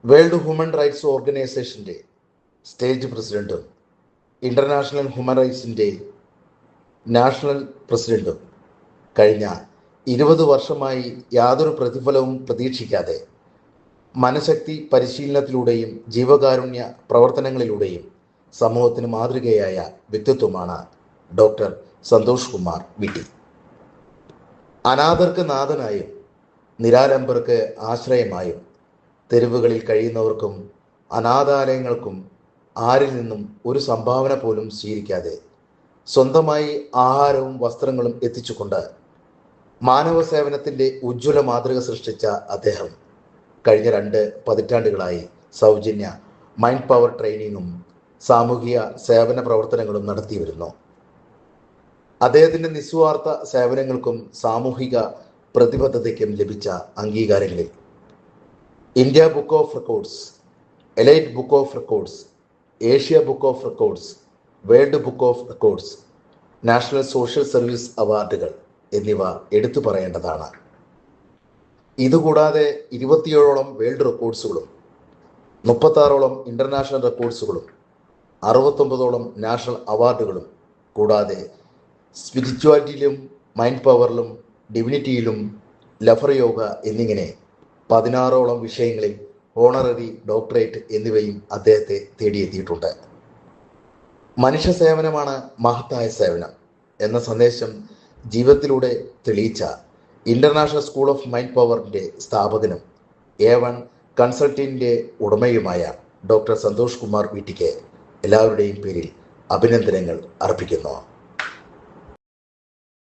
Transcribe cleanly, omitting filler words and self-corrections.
World human rights ഓർഗനൈസേഷൻ്റെ state പ്രസിഡന്റും international human റൈറ്റ്സിൻ്റെ national പ്രസിഡന്റും കഴിഞ്ഞ 20 വർഷമായി യാതൊരു പ്രതിഫലവും പ്രതീക്ഷിക്കാതെ മനഃശക്തി പരിശീലനത്തിലൂടെയും ജീവകാരുണ്യ പ്രവർത്തനങ്ങളിലൂടെയും സമൂഹത്തിന് മാതൃകയായ വ്യക്തിത്വമാണ് ഡോക്ടർ സന്തോഷ് കുമാർ വിട്ടി. അനാഥർക്ക് നാഥനായും നിരാലംബർക്ക് ആശ്രയമായും തെരുവുകളിൽ കഴിയുന്നവർക്കും അനാഥാലയങ്ങൾക്കും ആരിൽ നിന്നും ഒരു സംഭാവന പോലും സ്വീകരിക്കാതെ സ്വന്തമായി ആഹാരവും വസ്ത്രങ്ങളും എത്തിച്ചുകൊണ്ട് മാനവ സേവനത്തിൻ്റെ ഉജ്ജ്വല മാതൃക സൃഷ്ടിച്ച അദ്ദേഹം കഴിഞ്ഞ 2 പതിറ്റാണ്ടുകളായി സൗജന്യ മൈൻഡ് പവർ ട്രെയിനിങ്ങും സാമൂഹിക സേവന പ്രവർത്തനങ്ങളും നടത്തി വരുന്നു. അദ്ദേഹത്തിൻ്റെ നിസ്വാർത്ഥ സേവനങ്ങൾക്കും സാമൂഹിക പ്രതിബദ്ധതയ്ക്കും ലഭിച്ച അംഗീകാരങ്ങളിൽ India book of records, elite book of records, Asia book of records, world book of records, national social service അവാർഡുകൾ എന്നിവ എടുത്തു പറയേണ്ടതാണ്. ഇതുകൂടാതെ 27ഓളം വേൾഡ് റെക്കോർഡ്സുകളും 36ഓളം ഇൻ്റർനാഷണൽ റെക്കോർഡ്സുകളും 69ഓളം നാഷണൽ അവാർഡുകളും കൂടാതെ സ്പിരിച്വാലിറ്റിയിലും മൈൻഡ് പവറിലും ഡിവിനിറ്റിയിലും ലഫർ യോഗ എന്നിങ്ങനെ 16ഓളം വിഷയങ്ങളിൽ ഓണററി ഡോക്ടറേറ്റ് എന്നിവയും അദ്ദേഹത്തെ തേടിയെത്തിയിട്ടുണ്ട്. മനുഷ്യ സേവനമാണ് മഹത്തായ സേവനം എന്ന സന്ദേശം ജീവിതത്തിലൂടെ തെളിയിച്ച ഇൻ്റർനാഷണൽ സ്കൂൾ ഓഫ് മൈൻഡ് പവറിൻ്റെ സ്ഥാപകനും A1 കൺസൾട്ടിൻ്റെ ഉടമയുമായ ഡോക്ടർ സന്തോഷ് കുമാർ വിട്ടിക്ക് എല്ലാവരുടെയും പേരിൽ അഭിനന്ദനങ്ങൾ അർപ്പിക്കുന്നു.